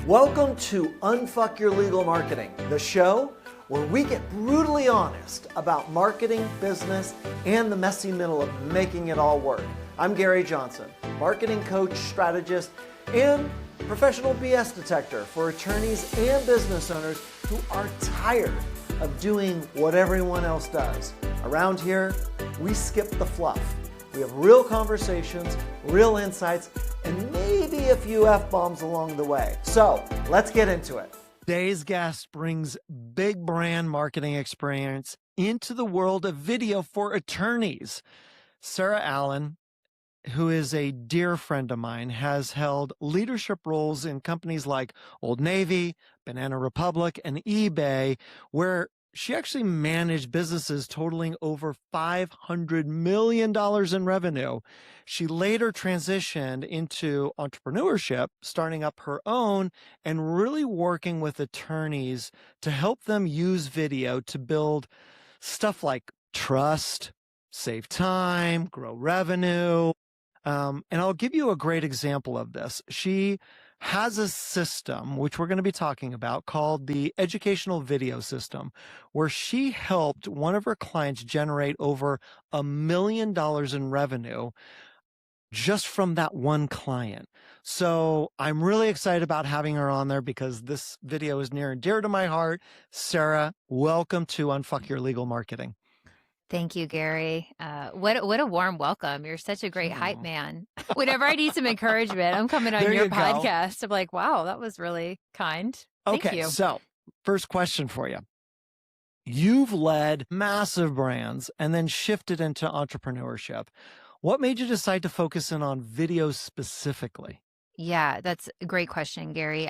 Welcome to Unfuck Your Legal Marketing, the show where we get brutally honest about marketing, business, and the messy middle of making it all work. I'm Gary Johnson, marketing coach, strategist, and professional BS detector for attorneys and business owners who are tired of doing what everyone else does. Around here, we skip the fluff. We have real conversations, real insights, and maybe a few F-bombs along the way. So let's get into it. Today's guest brings big brand marketing experience into the world of video for attorneys. Sarah Allen, who is a dear friend of mine, has held leadership roles in companies like Old Navy, Banana Republic, and eBay, where she actually managed businesses totaling over $500 million in revenue. She later transitioned into entrepreneurship, starting up her own and really working with attorneys to help them use video to build stuff like trust, save time, grow revenue. And I'll give you a great example of this. She has a system, which we're going to be talking about, called the educational video system, where she helped one of her clients generate over $1 million in revenue just from that one client. So I'm really excited about having her on there because this video is near and dear to my heart. Sarah, welcome to Unfuck Your Legal Marketing. Thank you, Gary. What a warm welcome. You're such a great hype man. Whenever I need some encouragement, I'm coming on your podcast. I'm like, wow, that was really kind. Thank you. So first question for you. You've led massive brands and then shifted into entrepreneurship. What made you decide to focus in on video specifically? Yeah, that's a great question, Gary.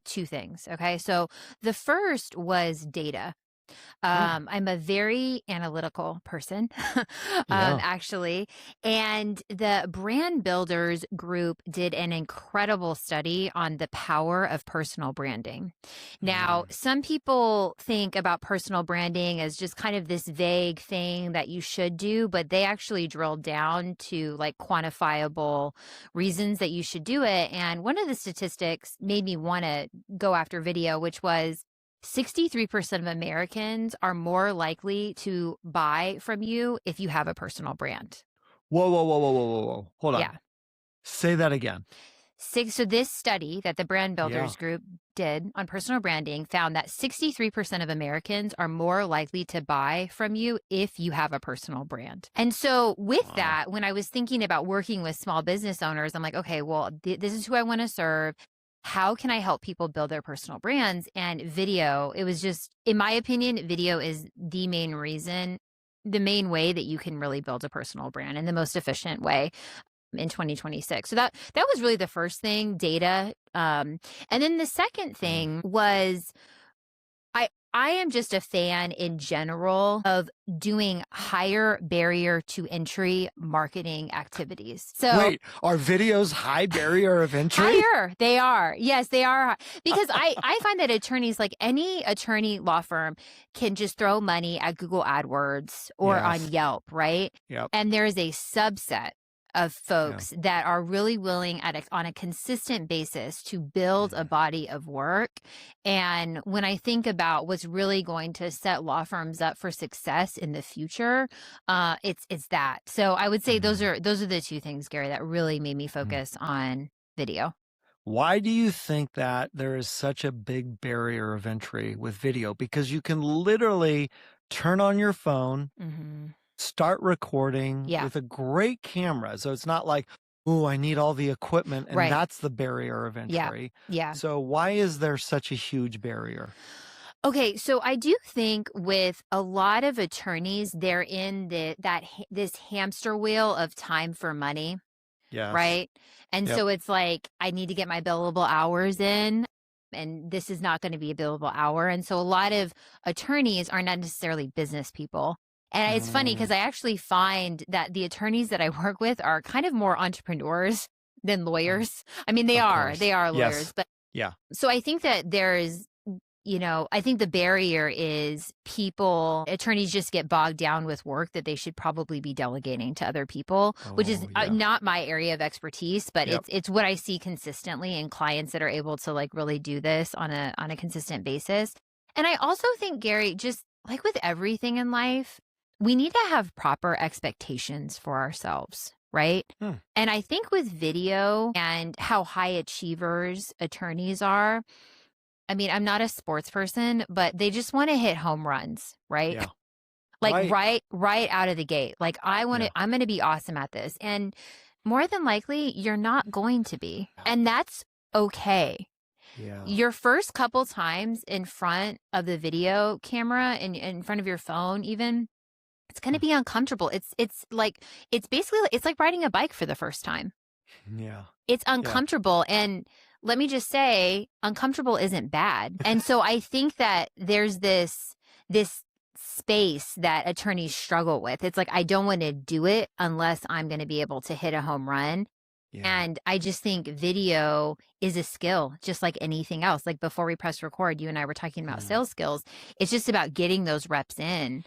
Two things. Okay. So the first was data. I'm a very analytical person, actually. And the Brand Builders group did an incredible study on the power of personal branding. Now, some people think about personal branding as just kind of this vague thing that you should do, but they actually drilled down to like quantifiable reasons that you should do it. And one of the statistics made me want to go after video, which was 63% of Americans are more likely to buy from you if you have a personal brand. Whoa. Hold on. Yeah. Say that again. So this study that the Brand Builders group did on personal branding found that 63% of Americans are more likely to buy from you if you have a personal brand. And so with that, when I was thinking about working with small business owners, I'm like, okay, well, this is who I want to serve. How can I help people build their personal brands? And video, it was just, in my opinion, video is the main way that you can really build a personal brand in the most efficient way in 2026. So that was really the first thing, data. And then the second thing was I am just a fan in general of doing higher barrier to entry marketing activities. So wait, are videos high barrier of entry? Higher. They are. Yes, they are. Because I find that attorneys, like any attorney law firm, can just throw money at Google AdWords or on Yelp, right? Yep. And there is a subset of folks that are really willing on a consistent basis to build a body of work. And when I think about what's really going to set law firms up for success in the future, it's that. So I would say those are the two things, Gary, that really made me focus on video. Why do you think that there is such a big barrier of entry with video? Because you can literally turn on your phone, start recording with a great camera. So it's not like, oh, I need all the equipment. And that's the barrier of entry. Yeah. So why is there such a huge barrier? Okay, so I do think with a lot of attorneys, they're in this hamster wheel of time for money. Yes. Right. And so it's like, I need to get my billable hours in. And this is not going to be a billable hour. And so a lot of attorneys are not necessarily business people. And it's funny because I actually find that the attorneys that I work with are kind of more entrepreneurs than lawyers. I mean, they are lawyers, but so I think that there is, I think the barrier is attorneys just get bogged down with work that they should probably be delegating to other people, which is not my area of expertise, but it's what I see consistently in clients that are able to like really do this on a consistent basis. And I also think, Gary, just like with everything in life, we need to have proper expectations for ourselves, right? And I think with video and how high achievers attorneys are, I mean, I'm not a sports person, but they just want to hit home runs, right? Yeah. Like right out of the gate. Like I'm going to be awesome at this. And more than likely, you're not going to be. And that's okay. Yeah. Your first couple times in front of the video camera and in front of your phone even, it's going to be uncomfortable. It's like riding a bike for the first time. Yeah. It's uncomfortable. And let me just say, uncomfortable isn't bad. And so I think that there's this space that attorneys struggle with. It's like, I don't want to do it unless I'm going to be able to hit a home run. Yeah. And I just think video is a skill, just like anything else. Like before we press record, you and I were talking about sales skills. It's just about getting those reps in.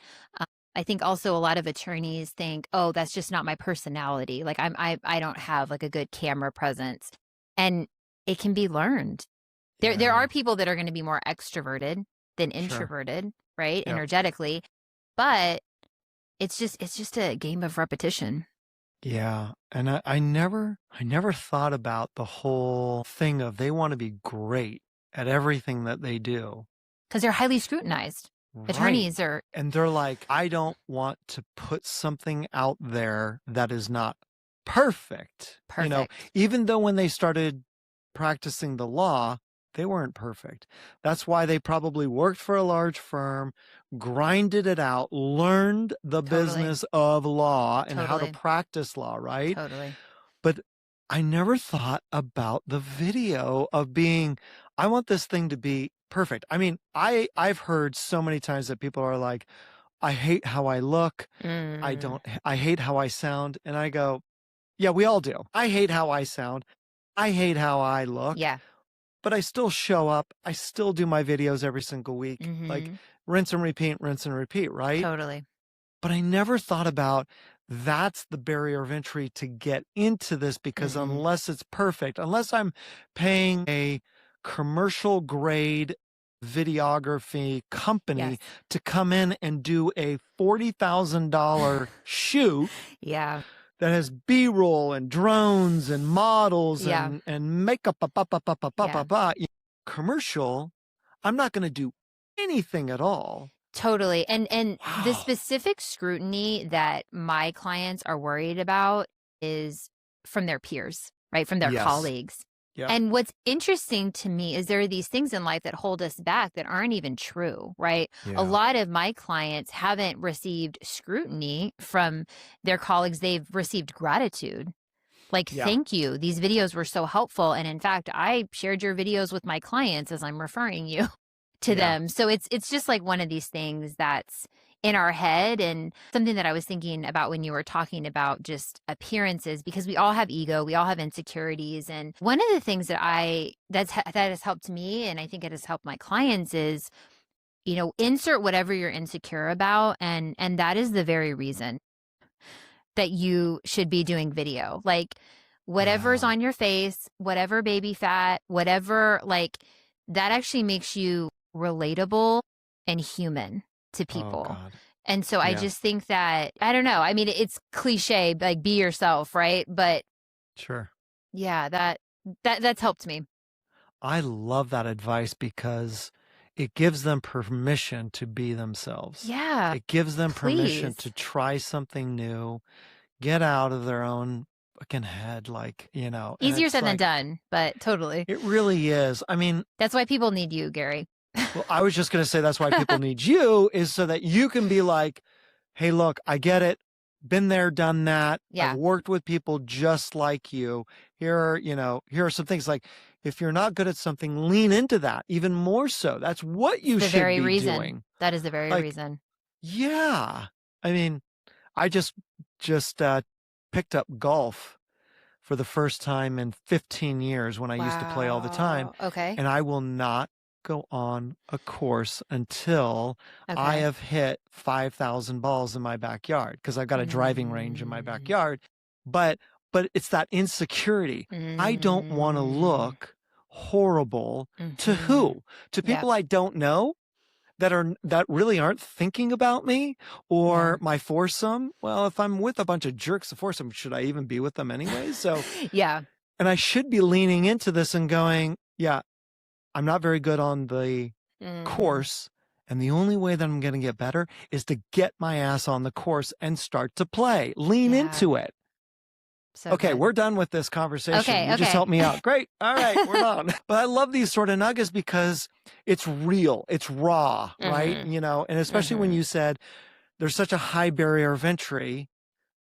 I think also a lot of attorneys think, oh, that's just not my personality. Like I don't have like a good camera presence. And it can be learned. There are people that are going to be more extroverted than introverted, right? Yep. Energetically. But it's just a game of repetition. Yeah. And I never thought about the whole thing of they want to be great at everything that they do. Because they're highly scrutinized. Right. Attorneys are. And they're like, I don't want to put something out there that is not perfect. Even though when they started practicing the law, they weren't perfect. That's why they probably worked for a large firm, grinded it out, learned the business of law and how to practice law, right? Totally. But I never thought about the video of being, I want this thing to be perfect. I mean, I've heard so many times that people are like, I hate how I look. I hate how I sound. And I go, yeah, we all do. I hate how I sound. I hate how I look. Yeah. But I still show up. I still do my videos every single week. Like rinse and repeat, right? Totally. But I never thought about that's the barrier of entry to get into this because unless it's perfect, unless I'm paying a commercial grade videography company to come in and do a $40,000 shoot. Yeah. That has B-roll and drones and models and makeup, commercial, I'm not going to do anything at all. Totally. And the specific scrutiny that my clients are worried about is from their peers, right? From their colleagues. Yeah. And what's interesting to me is there are these things in life that hold us back that aren't even true, right? Yeah. A lot of my clients haven't received scrutiny from their colleagues. They've received gratitude. Like, thank you. These videos were so helpful. And in fact, I shared your videos with my clients as I'm referring you to them. So it's just like one of these things that's in our head, and something that I was thinking about when you were talking about just appearances, because we all have ego, we all have insecurities. And one of the things that that has helped me, and I think it has helped my clients, is, insert whatever you're insecure about. And that is the very reason that you should be doing video. Like whatever's on your face, whatever baby fat, whatever, like that actually makes you relatable and human to people. Oh, and so I just think that, I don't know. I mean, it's cliche, like be yourself, right? But sure. Yeah, that's helped me. I love that advice because it gives them permission to be themselves. Yeah. It gives them permission to try something new, get out of their own fucking head, like, Easier said than done, but totally. It really is. I mean, that's why people need you, Gary. Well, I was just going to say that's why people need you, is so that you can be like, hey, look, I get it. Been there, done that. Yeah. I've worked with people just like you. Here are some things, like if you're not good at something, lean into that even more so. That's what you should be doing. That is the very reason. Yeah. I mean, I just picked up golf for the first time in 15 years when I used to play all the time. Okay. And I will not go on a course until I Okay. have hit 5,000 balls in my backyard because I've got a driving range in my backyard. But it's that insecurity. I don't want to look horrible to who? To Yep. people I don't know that really aren't thinking about me or my foursome. Well, if I'm with a bunch of jerks, a foursome, should I even be with them anyway? So Yeah. and I should be leaning into this and going, yeah, I'm not very good on the course. And the only way that I'm going to get better is to get my ass on the course and start to play. Lean into it. So okay, good. we're done with this conversation. Okay, You just okay. helped me out. Great. All right, we're done. But I love these sort of nuggets because it's real. It's raw, right? You know, and especially when you said there's such a high barrier of entry.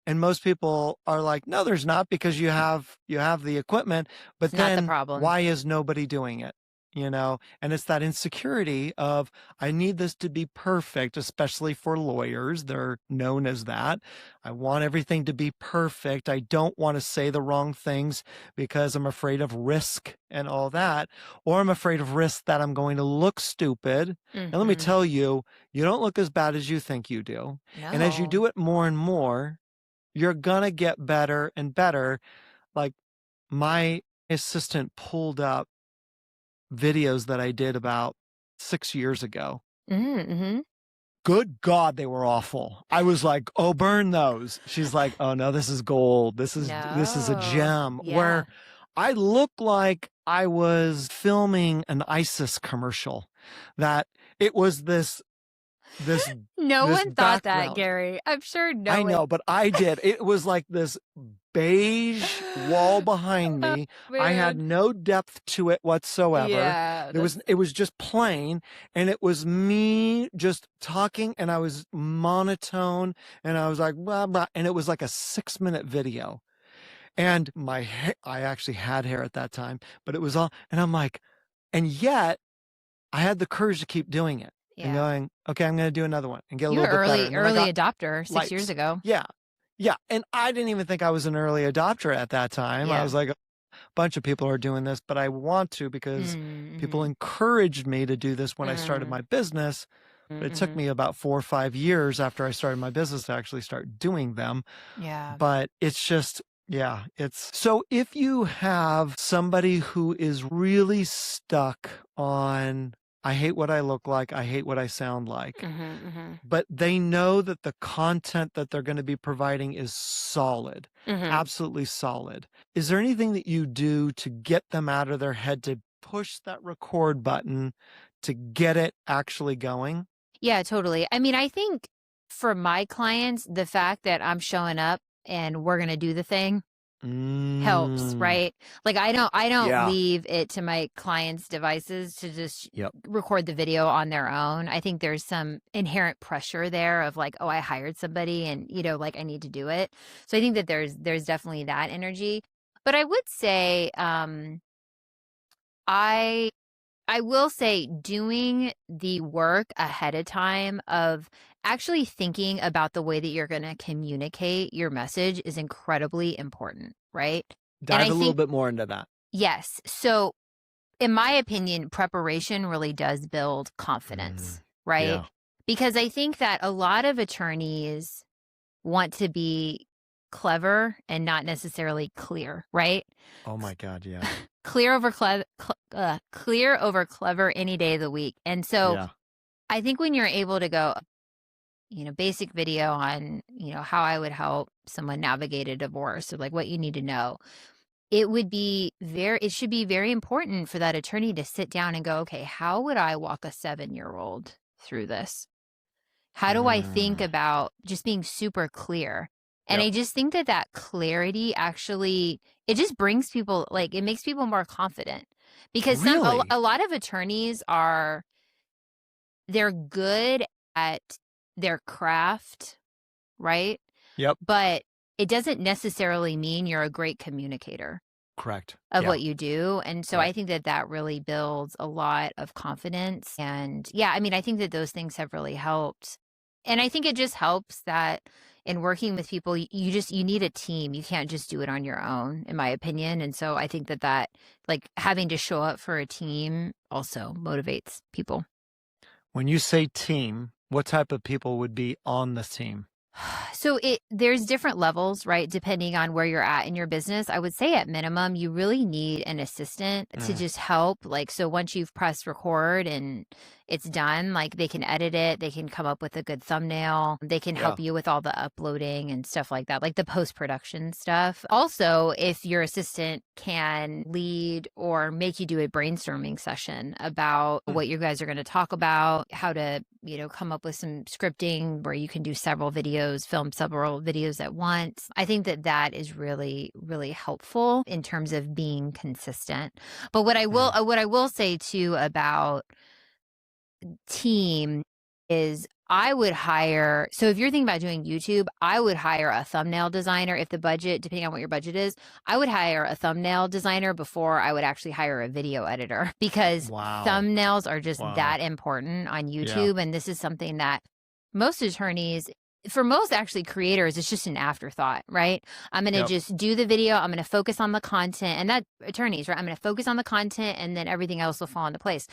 And most people are like, no, there's not, because you have the equipment, but It's not the then problem. why is nobody doing it? You know, and it's that insecurity of, I need this to be perfect, especially for lawyers. They're known as that. I want everything to be perfect. I don't want to say the wrong things because I'm afraid of risk and all that, or I'm afraid of risk that I'm going to look stupid. And let me tell you, you don't look as bad as you think you do. And as you do it more and more, you're going to get better and better. Like, my assistant pulled up videos that I did about 6 years ago. Good God, they were awful. I was like, oh, burn those. She's like, oh no, this is gold. This is a gem. Where I look like I was filming an ISIS commercial, that it was this No this one thought that, background. Gary. I'm sure no I one. know, but I did. It was like this beige wall behind me. I had no depth to it whatsoever. Yeah. It was just plain, and it was me just talking, and I was monotone, and I was like, blah, blah, and it was like a 6-minute video. And my hair, I actually had hair at that time, but it was all, and I'm like, and yet I had the courage to keep doing it. And going, okay, I'm going to do another one and get a You little were bit better. And then I early got adopter 6 likes. years ago. Yeah. Yeah. And I didn't even think I was an early adopter at that time. I was like, a bunch of people are doing this, but I want to, because people encouraged me to do this when I started my business. But it took me about 4 or 5 years after I started my business to actually start doing them. Yeah. But it's just, yeah, it's so if you have somebody who is really stuck on, I hate what I look like, I hate what I sound like, but they know that the content that they're going to be providing is solid, absolutely solid. Is there anything that you do to get them out of their head, to push that record button, to get it actually going? Yeah, totally. I mean, I think for my clients, the fact that I'm showing up and we're going to do the thing helps, right? Like, I don't leave it to my clients' devices to just record the video on their own. I think there's some inherent pressure there of like, oh, I hired somebody and, you know, like I need to do it. So I think that there's definitely that energy. But I would say, I will say doing the work ahead of time of actually thinking about the way that you're going to communicate your message is incredibly important, right? Dive a little bit more into that. Yes. So in my opinion, preparation really does build confidence, right? Yeah. Because I think that a lot of attorneys want to be clever and not necessarily clear, right? Oh my God, yeah. Clear over clever any day of the week. And so I think when you're able to go, you know, basic video on, you know, how I would help someone navigate a divorce, or like what you need to know, it should be very important for that attorney to sit down and go, okay, how would I walk a 7-year-old through this? How do I think about just being super clear? And I just think that clarity actually, it just brings people, like, it makes people more confident, because a lot of attorneys they're good at their craft, right? Yep. But it doesn't necessarily mean you're a great communicator. Correct. Of what you do. And so I think that really builds a lot of confidence. And yeah, I mean, I think that those things have really helped. And I think it just helps that in working with people, you need a team. You can't just do it on your own, in my opinion. And so I think that like having to show up for a team also motivates people. When you say team, what type of people would be on the team? So there's different levels, right? Depending on where you're at in your business. I would say at minimum, you really need an assistant to just help. Like, so once you've pressed record and it's done, like they can edit it, they can come up with a good thumbnail, they can help you with all the uploading and stuff like that, like the post-production stuff. Also, if your assistant can lead or make you do a brainstorming session about what you guys are going to talk about, how to, come up with some scripting where you can do several videos, film several videos at once. I think that is really, really helpful in terms of being consistent. But what I will say too about team is I would hire, so if you're thinking about doing YouTube, I would hire a thumbnail designer. If the budget, depending on what your budget is, I would hire a thumbnail designer before I would actually hire a video editor, because thumbnails are just that important on YouTube. Yeah. And this is something that most attorneys, for most actually creators, it's just an afterthought, right? I'm going to just do the video. I'm going to focus on the content, and that attorneys, right? I'm going to focus on the content and then everything else will fall into place.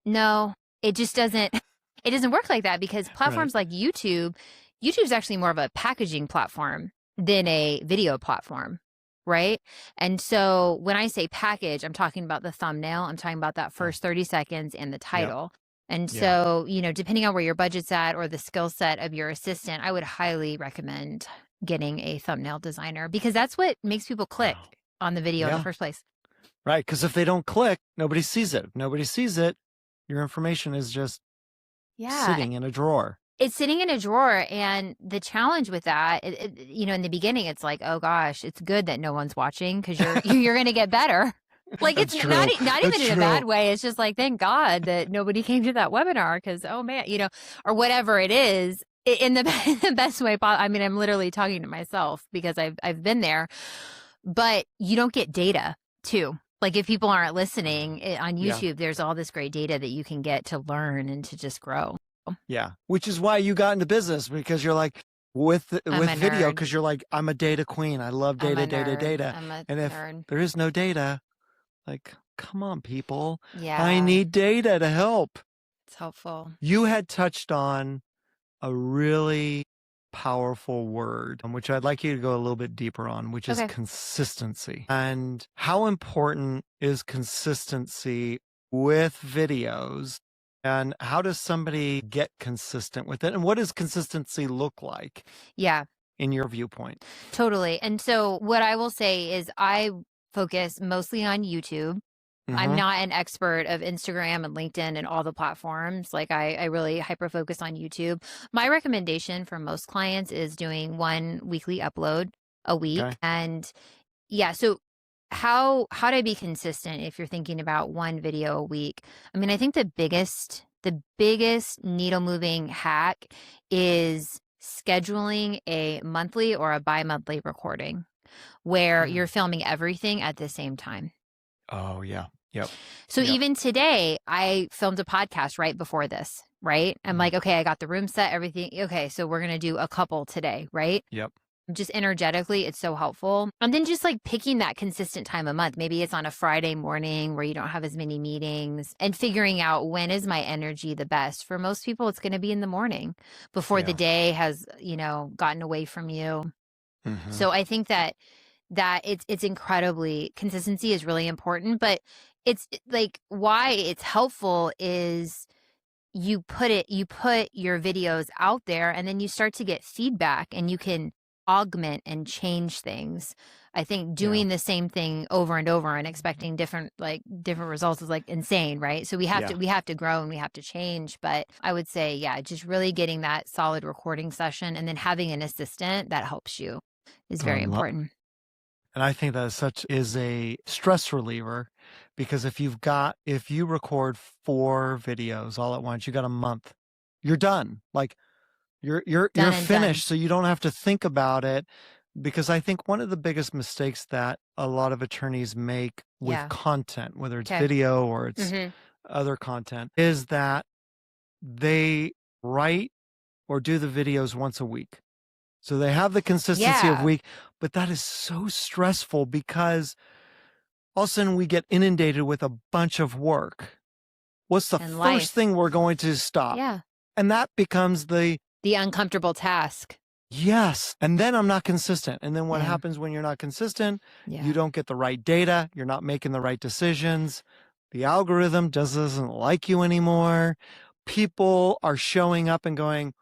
No, it just doesn't, it doesn't work like that, because platforms like YouTube's actually more of a packaging platform than a video platform, right? And so when I say package, I'm talking about the thumbnail, I'm talking about that first 30 seconds and the title. And so, depending on where your budget's at or the skill set of your assistant, I would highly recommend getting a thumbnail designer, because that's what makes people click on the video in the first place. Right, because if they don't click, nobody sees it. If nobody sees it, your information is just sitting in a drawer. It's sitting in a drawer. And the challenge with that, in the beginning, it's like, oh gosh, it's good that no one's watching, because you're going to get better. Like, it's not even in a bad way. It's just like, thank God that nobody came to that webinar, because, oh man, or whatever it is, in the best way possible. I mean, I'm literally talking to myself because I've been there, but you don't get data too. Like, if people aren't listening on YouTube, there's all this great data that you can get to learn and to just grow. Yeah. Which is why you got into business, because you're like, with video, because you're like, I'm a data queen. I love data. And if there is no data, like, come on, people. Yeah. I need data to help. It's helpful. You had touched on a really powerful word, which I'd like you to go a little bit deeper on, which is consistency. And how important is consistency with videos? And how does somebody get consistent with it? And what does consistency look like? Yeah. In your viewpoint? Totally. And so what I will say is I focus mostly on YouTube. I'm not an expert of Instagram and LinkedIn and all the platforms. Like, I really hyper focus on YouTube. My recommendation for most clients is doing one weekly upload a week. Okay. And so how to be consistent if you're thinking about one video a week? I mean, I think the biggest needle moving hack is scheduling a monthly or a bi-monthly recording where you're filming everything at the same time. Oh, yeah. Yep. So even today, I filmed a podcast right before this, right? I'm like, okay, I got the room set, everything. Okay, so we're going to do a couple today, right? Yep. Just energetically, it's so helpful. And then just like picking that consistent time a month. Maybe it's on a Friday morning where you don't have as many meetings, and figuring out, when is my energy the best? For most people, it's going to be in the morning before the day has, gotten away from you. So I think that it's incredibly, consistency is really important, but it's like, why it's helpful is you put your videos out there, and then you start to get feedback, and you can augment and change things. I think doing the same thing over and over and expecting different results is like insane, right? So we have to grow and we have to change. But I would say, just really getting that solid recording session, and then having an assistant that helps you is very important. And I think that is a stress reliever, because if you record 4 videos all at once, you got a month, you're done. Like, you're finished. So you don't have to think about it. Because I think one of the biggest mistakes that a lot of attorneys make with content, whether it's video or it's other content, is that they write or do the videos once a week. So they have the consistency of Yeah. week, but that is so stressful because all of a sudden we get inundated with a bunch of work. What's the And first life. thing we're going to stop? Yeah. And that becomes the uncomfortable task. yes. And then I'm not consistent. And then what Yeah. happens when you're not consistent? Yeah. You don't get the right data. You're not making the right decisions. The algorithm doesn't like you anymore. People are showing up and going,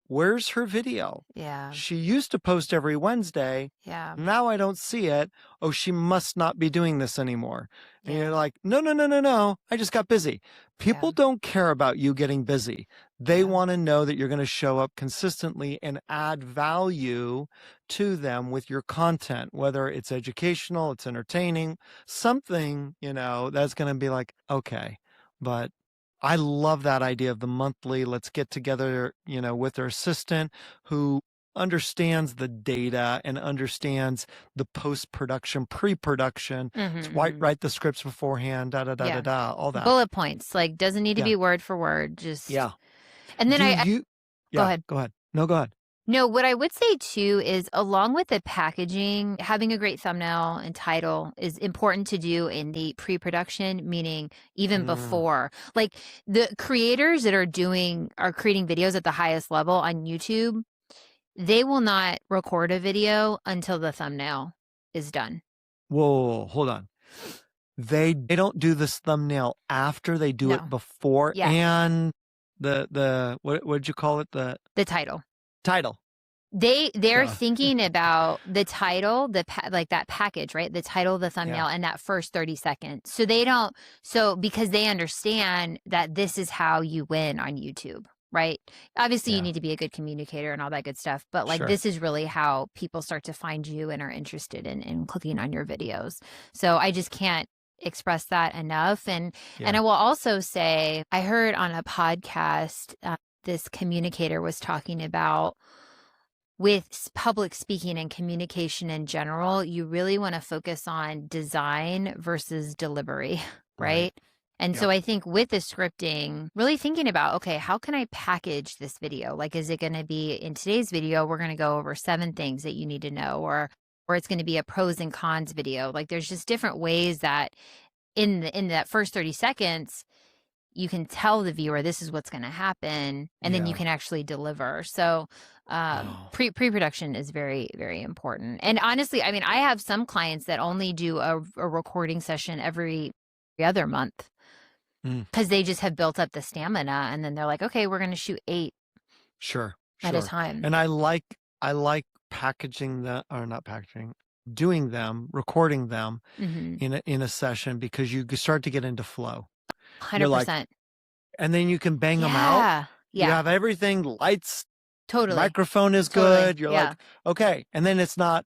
where's her video? Yeah. She used to post every Wednesday. Yeah. Now I don't see it. Oh, she must not be doing this anymore. And Yeah. you're like, no. I just got busy. People Yeah. don't care about you getting busy. They Yeah. want to know that you're going to show up consistently and add value to them with your content, whether it's educational, it's entertaining, something, that's going to be like, okay, but I love that idea of the monthly, let's get together, with their assistant who understands the data and understands the post-production, pre-production. It's write the scripts beforehand, Yeah. all that. Bullet points, like doesn't need to Yeah. be word for word. Just Yeah. And then Go ahead. Go ahead. No, go ahead. No, what I would say too is along with the packaging, having a great thumbnail and title is important to do in the pre-production, meaning even before. Like the creators that are creating videos at the highest level on YouTube, they will not record a video until the thumbnail is done. Whoa, hold on. They don't do this thumbnail after, they do it before. Yeah. And the what'd you call it? The title. Yeah. They're thinking about the title, like that package, right? The title, the thumbnail, and that first 30 seconds. So because they understand that this is how you win on YouTube, right? Obviously you need to be a good communicator and all that good stuff, but like Sure. this is really how people start to find you and are interested in clicking on your videos. So I just can't express that enough. And I will also say, I heard on a podcast, this communicator was talking about with public speaking and communication in general, you really want to focus on design versus delivery, right? And so I think with the scripting, really thinking about, okay, how can I package this video? Like, is it going to be in today's video, we're going to go over 7 things that you need to know, or it's going to be a pros and cons video. Like there's just different ways that in that first 30 seconds, you can tell the viewer this is what's going to happen, and then you can actually deliver. So pre-production is very, very important. And honestly, I mean, I have some clients that only do a recording session every other month because they just have built up the stamina, and then they're like, okay, we're going to shoot 8 at a time. And I like packaging doing them, recording them in a session, because you start to get into flow. 100%. And then you can bang them out. Yeah. You have everything, lights, totally. microphone is good. You're like, okay. And then it's not,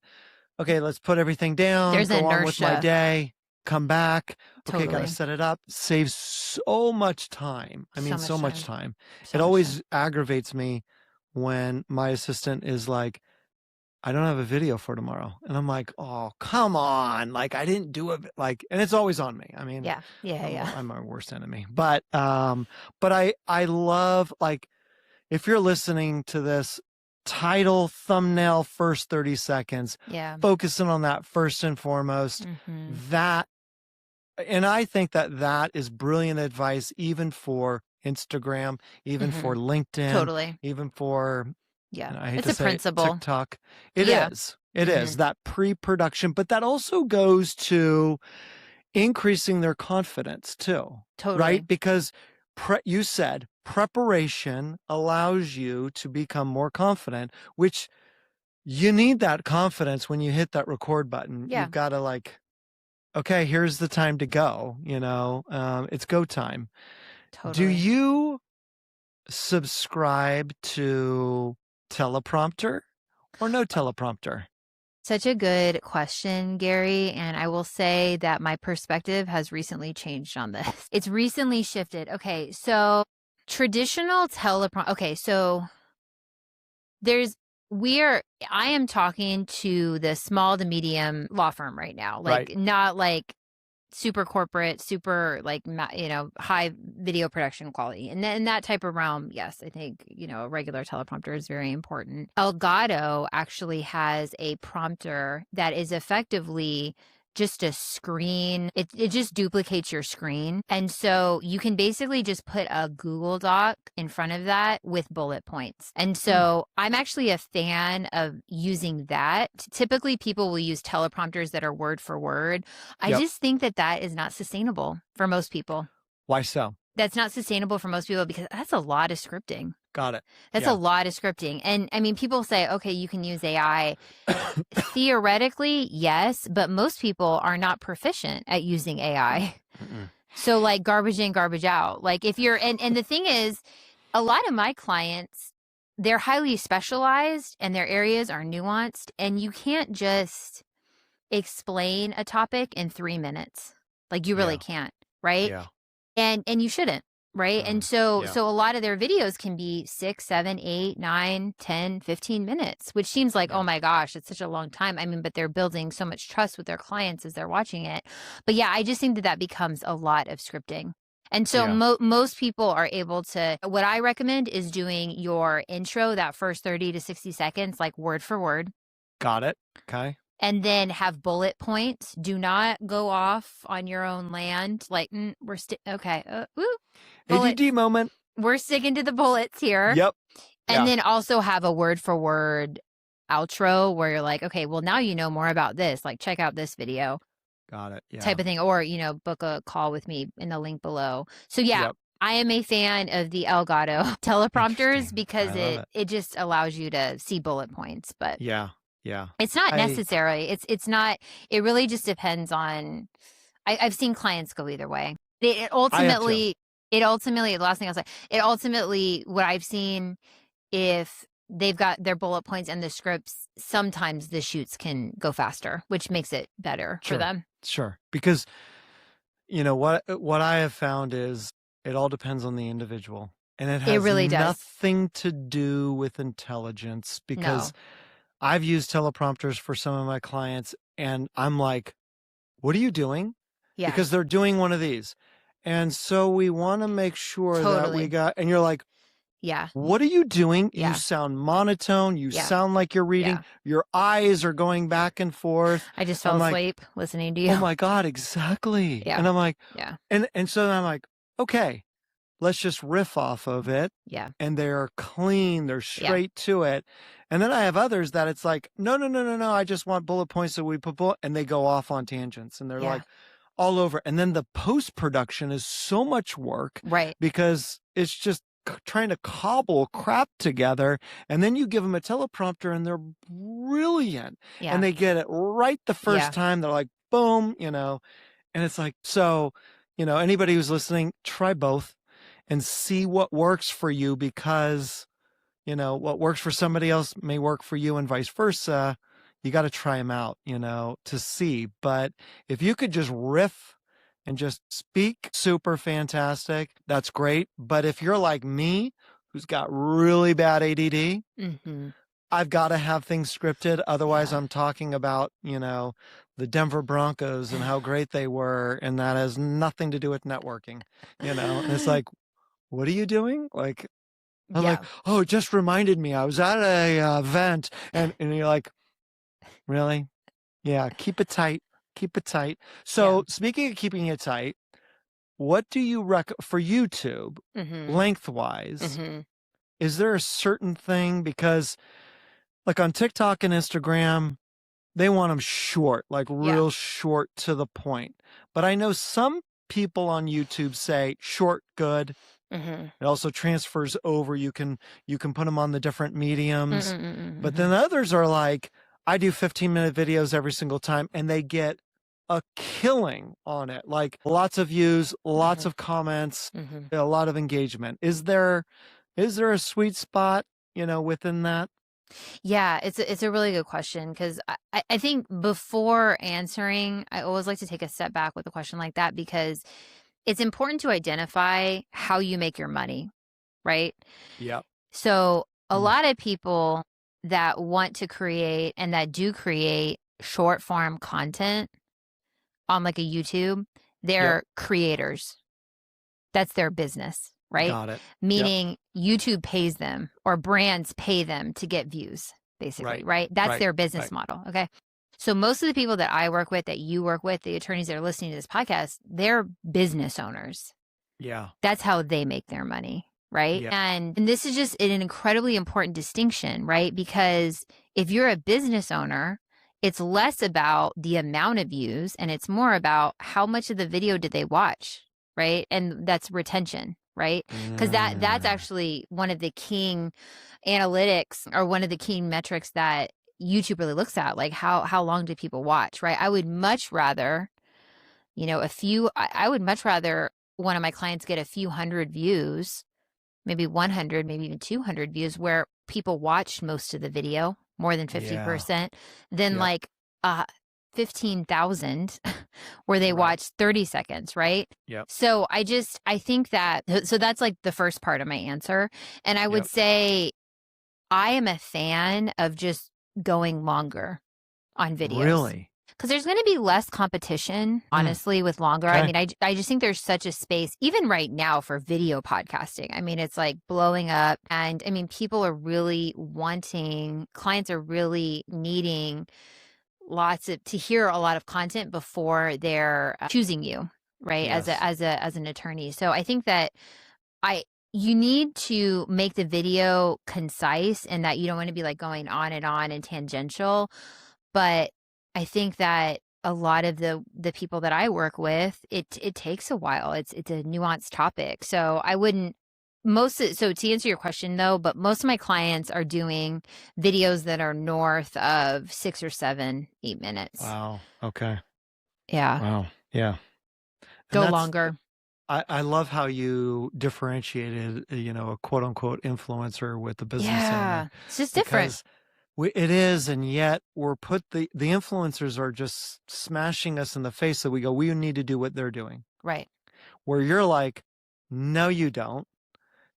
okay, let's put everything down, There's go on with my inertia. day, come back. Okay, Totally. got to set it up. Saves so much time. I mean, so much time. It always aggravates me when my assistant is like, I don't have a video for tomorrow. And I'm like, oh, come on. Like, I didn't do it. Like, and it's always on me. I mean, I'm my worst enemy. But I love, like, if you're listening to this, title, thumbnail, first 30 seconds, focusing on that first and foremost, that, and I think that is brilliant advice, even for Instagram, even for LinkedIn, even for, I hate it's to a say principle. TikTok. It is. It is that pre-production, but that also goes to increasing their confidence too. Totally. Right? Because you said preparation allows you to become more confident, which you need that confidence when you hit that record button. You've got to, like, okay, here's the time to go, it's go time. Totally. Do you subscribe to teleprompter or no teleprompter? Such a good question, Gary. And I will say that my perspective has recently changed on this. It's recently shifted. Okay, so traditional teleprompter. Okay, so I am talking to the small to medium law firm right now. Like, not like super corporate, super like, high video production quality. And in that type of realm, yes, I think, a regular teleprompter is very important. Elgato actually has a prompter that is effectively just a screen. It just duplicates your screen. And so you can basically just put a Google Doc in front of that with bullet points. And so I'm actually a fan of using that. Typically people will use teleprompters that are word for word. I just think that is not sustainable for most people. Why so? That's not sustainable for most people because that's a lot of scripting. Got it. That's a lot of scripting. And I mean, people say, okay, you can use AI. Theoretically, yes, but most people are not proficient at using AI. So like garbage in, garbage out. Like if you're, and the thing is, a lot of my clients, they're highly specialized and their areas are nuanced, and you can't just explain a topic in 3 minutes. Like you really can't, right? Yeah. And you shouldn't. Right. And so a lot of their videos can be 6, 7, 8, 9, 10, 15 minutes, which seems like, oh my gosh, it's such a long time. I mean, but they're building so much trust with their clients as they're watching it. But yeah, I just think that becomes a lot of scripting. And so most people are able to, what I recommend is doing your intro, that first 30 to 60 seconds, like word for word. Got it. Okay. And then have bullet points. Do not go off on your own land. Like, we're okay. ADD moment. We're sticking to the bullets here. Yep. And then also have a word for word outro where you're like, okay, well, now you know more about this. Like, check out this video. Got it. Yeah. Type of thing. Or, book a call with me in the link below. So, I am a fan of the Elgato teleprompters because it just allows you to see bullet points. But yeah. It's not necessary. It's not, it really just depends on, I've seen clients go either way. The last thing I'll say, what I've seen, if they've got their bullet points and the scripts, sometimes the shoots can go faster, which makes it better for them. Sure. Because, what I have found is it all depends on the individual. And it has really nothing to do with intelligence, because I've used teleprompters for some of my clients and I'm like, what are you doing? Yeah. Because they're doing one of these. And so we want to make sure that we got, and you're like, what are you doing? You sound monotone. You sound like you're reading. Your eyes are going back and forth. I just fell asleep listening to you. Oh my God, exactly. Yeah. And I'm like, and so I'm like, okay, let's just riff off of it. Yeah. And they're clean. They're straight to it. And then I have others that it's like, no. I just want bullet points that we put and they go off on tangents and they're like all over. And then the post-production is so much work. Right. Because it's just trying to cobble crap together. And then you give them a teleprompter and they're brilliant. Yeah. And they get it right the first time. They're like, boom, and it's like, so, anybody who's listening, try both and see what works for you, because what works for somebody else may work for you and vice versa. You got to try them out, to see. But if you could just riff and just speak super fantastic, that's great. But if you're like me, who's got really bad ADD, I've got to have things scripted. Otherwise, I'm talking about, the Denver Broncos and how great they were. And that has nothing to do with networking, and it's like, what are you doing? Like, I'm like, oh, it just reminded me. I was at a event, and you're like, really? Yeah, keep it tight. Keep it tight. So speaking of keeping it tight, what do you for YouTube lengthwise? Is there a certain thing? Because like on TikTok and Instagram, they want them short, like real short to the point. But I know some people on YouTube say short, good. It also transfers over. You can put them on the different mediums. But then others are like, I do 15-minute videos every single time, and they get a killing on it. Like lots of views, lots of comments, a lot of engagement. Is there a sweet spot, within that? Yeah, it's a really good question, because I think before answering, I always like to take a step back with a question like that, because it's important to identify how you make your money, right? Yeah. So a lot of people that want to create and that do create short form content on like a YouTube, They're creators. That's their business, right? Got it. Meaning YouTube pays them or brands pay them to get views, basically, right? That's their business model. Okay. So most of the people that I work with, that you work with, the attorneys that are listening to this podcast, they're business owners. Yeah. That's how they make their money, right? Yeah. And this is just an incredibly important distinction, right? Because if you're a business owner, it's less about the amount of views and it's more about how much of the video did they watch, right? And that's retention, right? Because that's actually one of the king analytics, or one of the key metrics that YouTube really looks at, like how long do people watch, right? I would much rather, I would much rather one of my clients get a few hundred views, maybe 100, maybe even 200 views, where people watched most of the video, more than 50%, than like 15,000 where they watched 30 seconds, right? Yep. So I think that, so that's like the first part of my answer. And I would say I am a fan of just going longer on videos. Really? Because there's going to be less competition, honestly, with longer. Okay. I mean, I just think there's such a space, even right now, for video podcasting. I mean, it's like blowing up. And I mean, people are really clients are really needing to hear a lot of content before they're choosing you, right? Yes. As an attorney. So I think that you need to make the video concise, and that you don't want to be like going on and tangential. But I think that a lot of the people that I work with, it takes a while. It's a nuanced topic. So I wouldn't so to answer your question though, but most of my clients are doing videos that are north of 6 or 7, 8 minutes. Wow. Okay. Yeah. Wow. Yeah. Go longer. I love how you differentiated, a quote unquote influencer with the business owner. It's just different. It is, and yet we're the influencers are just smashing us in the face. So we go, we need to do what they're doing. Right. Where you're like, no, you don't.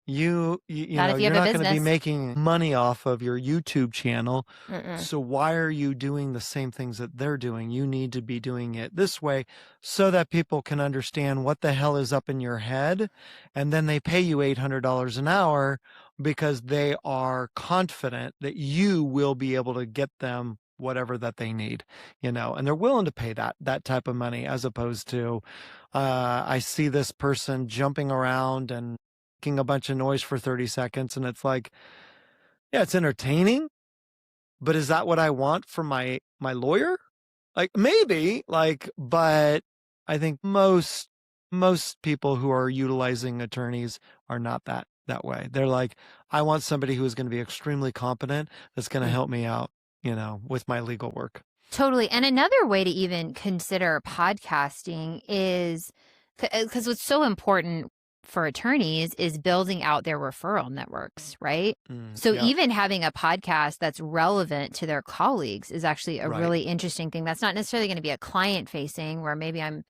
You're not going to be making money off of your YouTube channel. So why are you doing the same things that they're doing? You need to be doing it this way so that people can understand what the hell is up in your head. And then they pay you $800 an hour because they are confident that you will be able to get them whatever that they need, and they're willing to pay that type of money, as opposed to, I see this person jumping around and making a bunch of noise for 30 seconds. And it's like, yeah, it's entertaining, but is that what I want from my lawyer? Like, maybe, but I think most people who are utilizing attorneys are not that way. They're like, I want somebody who is going to be extremely competent, that's going to help me out, with my legal work. Totally. And another way to even consider podcasting is, because what's so important for attorneys is building out their referral networks, right? So even having a podcast that's relevant to their colleagues is actually a really interesting thing. That's not necessarily going to be a client facing, where maybe I'm,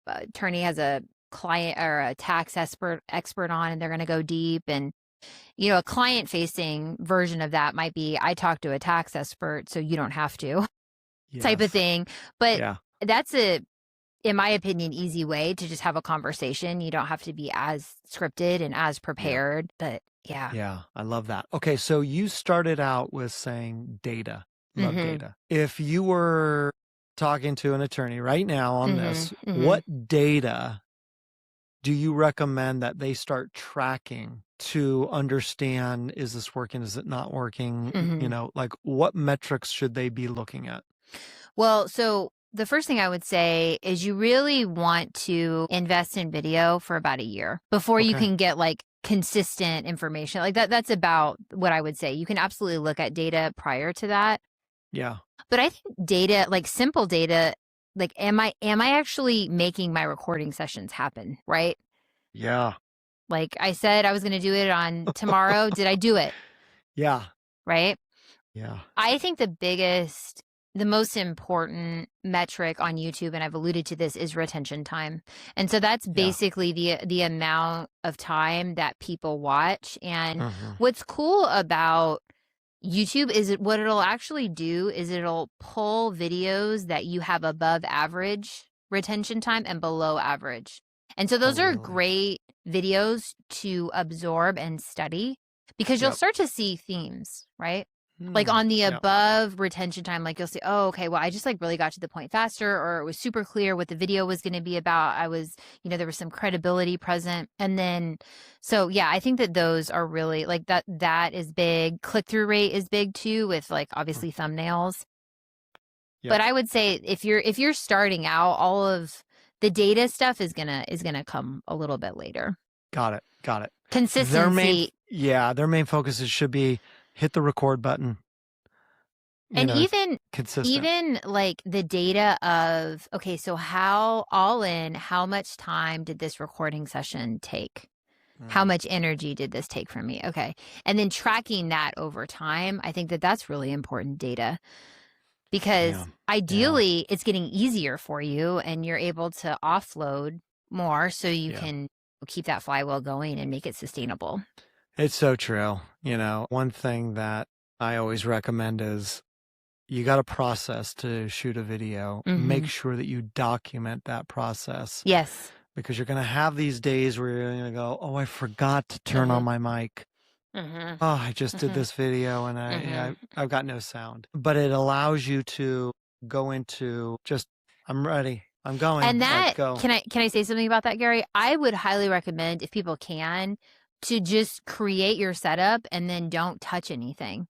attorney has a client or a tax expert on, and they're going to go deep. And, a client facing version of that might be, I talk to a tax expert, so you don't have to type of thing. But that's in my opinion, easy way to just have a conversation. You don't have to be as scripted and as prepared, but yeah, I love that. Okay, so you started out with saying data, love data. If you were talking to an attorney right now on this, what data do you recommend that they start tracking to understand, is this working, is it not working? What metrics should they be looking at? Well, so the first thing I would say is you really want to invest in video for about a year before you can get like consistent information. Like that's about what I would say. You can absolutely look at data prior to that. Yeah. But I think data, like simple data, like am I actually making my recording sessions happen, right? Yeah. Like I said I was going to do it on tomorrow. Did I do it? Yeah. Right? Yeah. I think the most important metric on YouTube, and I've alluded to this, is retention time. And so that's basically the amount of time that people watch. And what's cool about YouTube is what it'll actually do is it'll pull videos that you have above average retention time and below average. And so those are really? great videos to absorb and study because you'll Yep. start to see themes, right? Like on the above retention time, like you'll say, oh, okay, well, I just like really got to the point faster, or it was super clear what the video was going to be about. I was, there was some credibility present. And then, so yeah, I think that those are really like that is big. Click-through rate is big too, with like obviously thumbnails. Yep. But I would say if you're starting out, all of the data stuff is gonna come a little bit later. Got it. Consistency. Their main focus should be hit the record button. And consistent. Even like the data of, okay, so how much time did this recording session take? How much energy did this take from me? Okay. And then tracking that over time, I think that that's really important data because ideally it's getting easier for you and you're able to offload more so you can keep that flywheel going and make it sustainable. It's so true. One thing that I always recommend is you got a process to shoot a video. Make sure that you document that process. Yes. Because you're going to have these days where you're going to go, oh, I forgot to turn on my mic. Oh, I just did this video and I've got no sound. But it allows you to go into just, I'm ready. I'm going. And that, go. Can I say something about that, Gary? I would highly recommend, if people can, to just create your setup and then don't touch anything.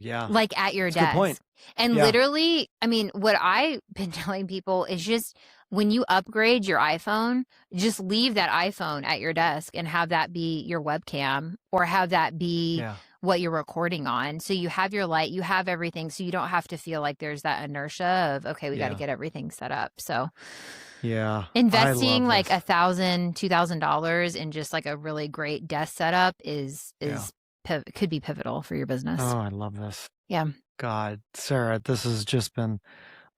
Like at your desk. Good point. And literally, I mean, what I've been telling people is just when you upgrade your iPhone, just leave that iPhone at your desk and have that be your webcam or have that be what you're recording on. So you have your light, you have everything. So you don't have to feel like there's that inertia of, okay, we got to get everything set up. So investing like $1,000, $2,000 in just like a really great desk setup could be pivotal for your business. Oh, I love this. Yeah. God, Sarah, this has just been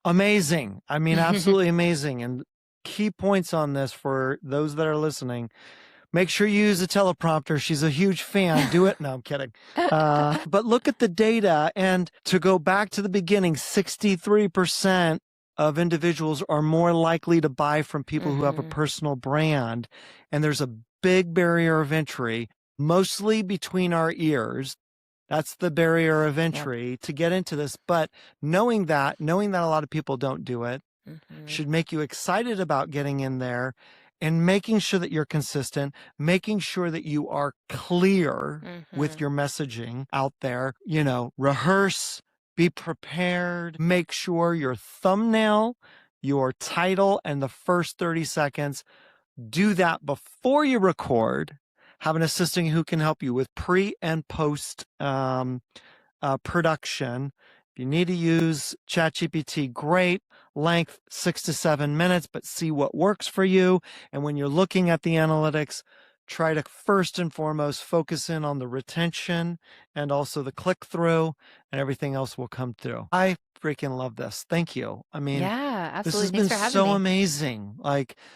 amazing. I mean, absolutely amazing. And key points on this for those that are listening. Make sure you use a teleprompter. She's a huge fan. Do it. No, I'm kidding. But look at the data. And to go back to the beginning, 63% of individuals are more likely to buy from people who have a personal brand. And there's a big barrier of entry, mostly between our ears. That's the barrier of entry to get into this. But knowing that a lot of people don't do it should make you excited about getting in there and making sure that you're consistent, making sure that you are clear with your messaging out there. Rehearse, be prepared, make sure your thumbnail, your title, and the first 30 seconds, do that before you record. Have an assistant who can help you with pre and post production. If you need to use ChatGPT, great. Length 6 to 7 minutes, but see what works for you. And when you're looking at the analytics, try to first and foremost focus in on the retention and also the click-through, and everything else will come through. I freaking love this. Thank you. I mean, absolutely. This has Thanks been for having so me. Amazing.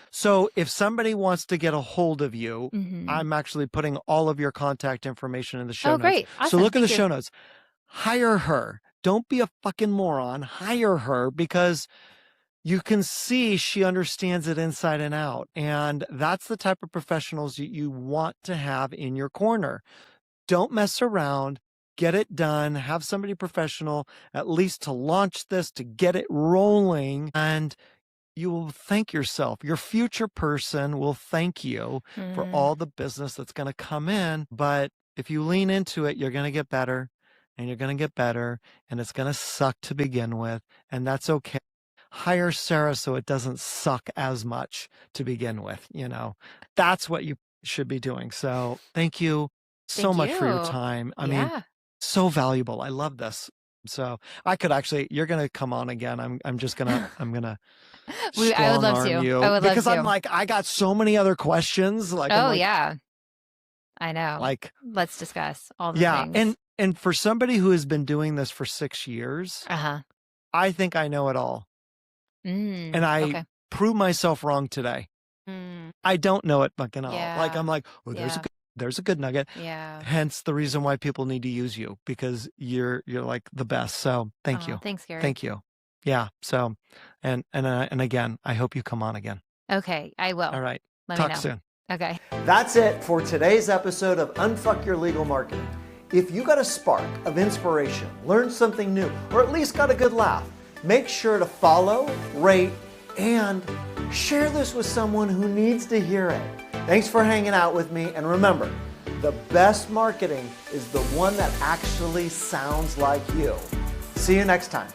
So if somebody wants to get a hold of you, I'm actually putting all of your contact information in the show notes. Great. Awesome. So look at the show notes. Hire her. Don't be a fucking moron. Hire her, because you can see she understands it inside and out. And that's the type of professionals you want to have in your corner. Don't mess around. Get it done. Have somebody professional, at least to launch this, to get it rolling. And you will thank yourself. Your future person will thank you for all the business that's going to come in. But if you lean into it, you're going to get better, and you're going to get better, and it's going to suck to begin with. And that's okay. Hire Sarah so it doesn't suck as much to begin with. That's what you should be doing. So thank you so much for your time. I mean, so valuable. I love this. So I could actually, you're going to come on again. I'm just going to, I would love to. You, I would because love to. I'm like, I got so many other questions. I know. Let's discuss all the things. And for somebody who has been doing this for 6 years, I think I know it all. And I prove myself wrong today. I don't know it fucking all. I'm like, oh, there's a good nugget. Yeah. Hence the reason why people need to use you, because you're like the best. So thank you. Thanks, Gary. Thank you. Yeah. So, and again, I hope you come on again. Okay, I will. All right. Let me Talk know. soon. Okay. That's it for today's episode of Unfuck Your Legal Marketing. If you got a spark of inspiration, learned something new, or at least got a good laugh, make sure to follow, rate, and share this with someone who needs to hear it. Thanks for hanging out with me, and remember, the best marketing is the one that actually sounds like you. See you next time.